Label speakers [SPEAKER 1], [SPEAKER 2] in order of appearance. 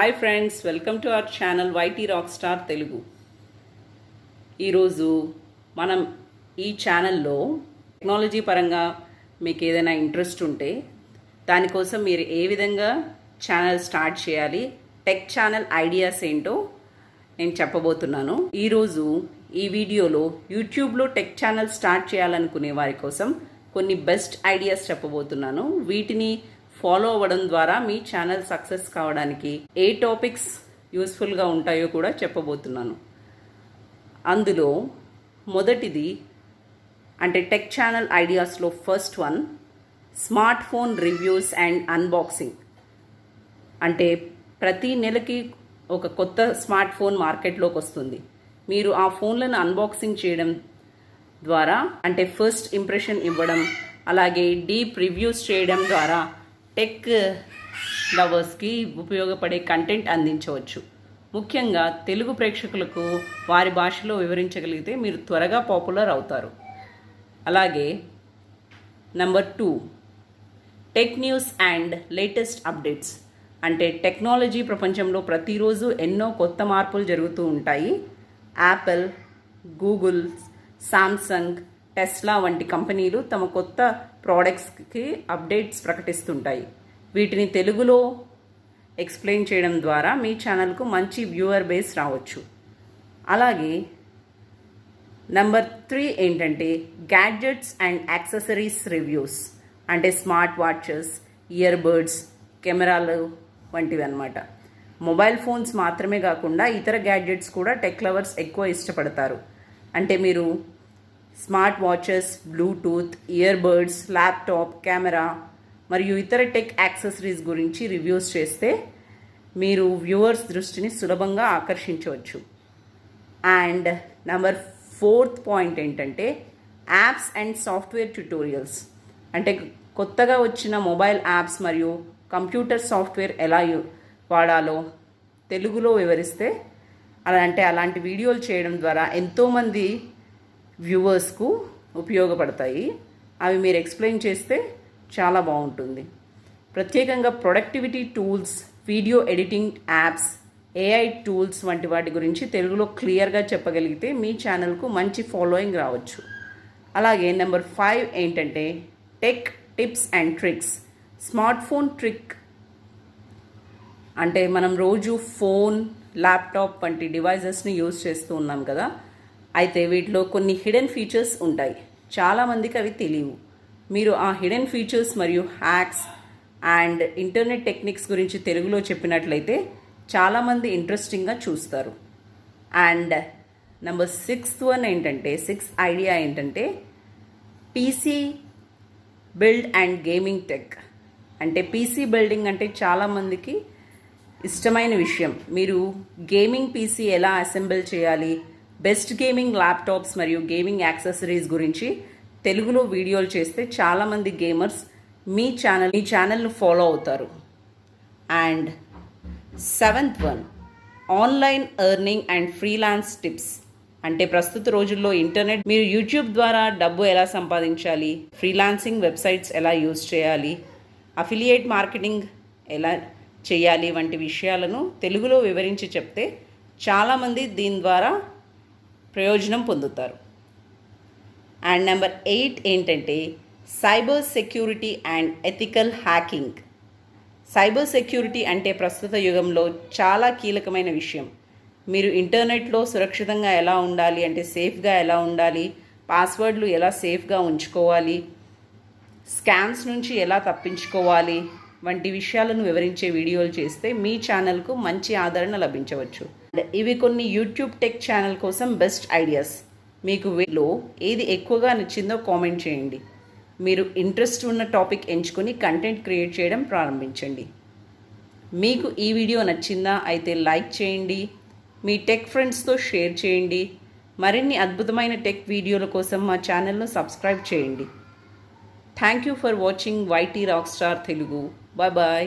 [SPEAKER 1] Hi friends, welcome to our channel YT rock star Telugu. ఈరోజు మనం ఈ ఛానల్లో టెక్నాలజీ పరంగా మీకు ఏదైనా ఇంట్రెస్ట్ ఉంటే దానికోసం మీరు ఏ విధంగా ఛానల్ స్టార్ట్ చేయాలి, టెక్ ఛానల్ ఐడియాస్ ఏంటో నేను చెప్పబోతున్నాను. ఈరోజు ఈ వీడియోలో యూట్యూబ్లో టెక్ ఛానల్ స్టార్ట్ చేయాలనుకునే వారి కోసం కొన్ని బెస్ట్ ఐడియాస్ చెప్పబోతున్నాను. వీటిని ఫాలో అవ్వడం ద్వారా మీ ఛానల్ సక్సెస్ కావడానికి ఏ టాపిక్స్ యూస్ఫుల్గా ఉంటాయో కూడా చెప్పబోతున్నాను. అందులో మొదటిది అంటే టెక్ ఛానల్ ఐడియాస్లో first one smartphone reviews and unboxing. అంటే ప్రతి నెలకి ఒక కొత్త స్మార్ట్ ఫోన్ మార్కెట్లోకి వస్తుంది. మీరు ఆ ఫోన్లను అన్బాక్సింగ్ చేయడం ద్వారా అంటే ఫస్ట్ ఇంప్రెషన్ ఇవ్వడం, అలాగే డీప్ రివ్యూస్ చేయడం ద్వారా టెక్ లవర్స్కి ఉపయోగపడే కంటెంట్ అందించవచ్చు. ముఖ్యంగా తెలుగు ప్రేక్షకులకు వారి భాషలో వివరించగలిగితే మీరు త్వరగా పాపులర్ అవుతారు. అలాగే number 2 tech news and latest updates. అంటే టెక్నాలజీ ప్రపంచంలో ప్రతిరోజు ఎన్నో కొత్త మార్పులు జరుగుతూ ఉంటాయి. యాపిల్, గూగుల్, సామ్సంగ్, టెస్లా వంటి కంపెనీలు తమ కొత్త ప్రోడక్ట్స్కి అప్డేట్స్ ప్రకటిస్తుంటాయి. వీటిని తెలుగులో ఎక్స్ప్లెయిన్ చేయడం ద్వారా మీ ఛానల్కు మంచి వ్యూవర్ బేస్ రావచ్చు. అలాగే నెంబర్ 3 ఏంటంటే గ్యాడ్జెట్స్ అండ్ యాక్సెసరీస్ రివ్యూస్. అంటే స్మార్ట్ వాచెస్, ఇయర్ బడ్స్, కెమెరాలు వంటివి అన్నమాట. మొబైల్ ఫోన్స్ మాత్రమే కాకుండా ఇతర గ్యాడ్జెట్స్ కూడా టెక్ లవర్స్ ఎక్కువ ఇష్టపడతారు. అంటే మీరు smart watches, Bluetooth, ear buds, laptop, camera మరియు ఇతర టెక్ యాక్సెసరీస్ గురించి రివ్యూస్ చేస్తే మీరు వ్యూవర్స్ దృష్టిని సులభంగా ఆకర్షించవచ్చు. అండ్ నెంబర్ 4th పాయింట్ ఏంటంటే యాప్స్ అండ్ సాఫ్ట్వేర్ ట్యుటోరియల్స్. అంటే కొత్తగా వచ్చిన మొబైల్ యాప్స్ మరియు కంప్యూటర్ సాఫ్ట్వేర్ ఎలా వాడాలో తెలుగులో వివరిస్తే అలాంటి వీడియోలు చేయడం ద్వారా ఎంతోమంది వ్యూవర్స్కు ఉపయోగపడతాయి. అవి మీరు ఎక్స్ప్లెయిన్ చేస్తే చాలా బాగుంటుంది. ప్రత్యేకంగా productivity tools, video editing apps, AI tools వంటి వాటి గురించి తెలుగులో క్లియర్గా చెప్పగలిగితే మీ ఛానల్కు మంచి ఫాలోయింగ్ రావచ్చు. అలాగే నెంబర్ 5 ఏంటంటే tech tips and tricks. Smart phone trick అంటే మనం రోజు ఫోన్, ల్యాప్టాప్ వంటి డివైజెస్ని యూజ్ చేస్తూ ఉన్నాం కదా. అయితే వీటిలో కొన్ని హిడెన్ ఫీచర్స్ ఉంటాయి. చాలామందికి అవి తెలియవు. మీరు ఆ హిడెన్ ఫీచర్స్ మరియు హ్యాక్స్ అండ్ ఇంటర్నెట్ టెక్నిక్స్ గురించి తెలుగులో చెప్పినట్లయితే చాలామంది ఇంట్రెస్టింగ్గా చూస్తారు. అండ్ నెంబర్ 6th వన్ ఏంటంటే 6th ఐడియా ఏంటంటే PC build and gaming tech. అంటే పీసీ బిల్డింగ్ అంటే చాలామందికి ఇష్టమైన విషయం. మీరు గేమింగ్ పీసీ ఎలా అసెంబుల్ చేయాలి, బెస్ట్ గేమింగ్ ల్యాప్టాప్స్ మరియు గేమింగ్ యాక్సెసరీస్ గురించి తెలుగులో వీడియోలు చేస్తే చాలామంది గేమర్స్ మీ ఛానల్ను ఫాలో అవుతారు. And 7th one online earning and freelance tips. అంటే ప్రస్తుత రోజుల్లో మీరు యూట్యూబ్ ద్వారా డబ్బు ఎలా సంపాదించాలి, ఫ్రీలాన్సింగ్ వెబ్సైట్స్ ఎలా యూజ్ చేయాలి, అఫిలియేట్ మార్కెటింగ్ ఎలా చేయాలి వంటి విషయాలను తెలుగులో వివరించి చెప్తే చాలామంది దీని ద్వారా ప్రయోజనం పొందుతారు. అండ్ నెంబర్ 8 ఏంటంటే cyber security and ethical hacking. Cyber security అంటే ప్రస్తుత యుగంలో చాలా కీలకమైన విషయం. మీరు ఇంటర్నెట్లో సురక్షితంగా ఎలా ఉండాలి, అంటే సేఫ్గా ఎలా ఉండాలి, పాస్వర్డ్లు ఎలా సేఫ్గా ఉంచుకోవాలి, స్కామ్స్ నుంచి ఎలా తప్పించుకోవాలి వంటి విషయాలను వివరించే వీడియోలు చేస్తే మీ ఛానల్కు మంచి ఆదరణ లభించవచ్చు. ఇవి కొన్ని యూట్యూబ్ టెక్ ఛానల్ కోసం బెస్ట్ ఐడియాస్. మీకు వీటిలో ఏది ఎక్కువగా నచ్చిందో కామెంట్ చేయండి. మీరు ఇంట్రెస్ట్ ఉన్న టాపిక్ ఎంచుకొని కంటెంట్ క్రియేట్ చేయడం ప్రారంభించండి. మీకు ఈ వీడియో నచ్చిందా అయితే లైక్ చేయండి, మీ టెక్ ఫ్రెండ్స్తో షేర్ చేయండి. మరిన్ని అద్భుతమైన టెక్ వీడియోల కోసం మా ఛానల్ను సబ్స్క్రైబ్ చేయండి. Thank you for watching YT rock star Telugu. Bye bye.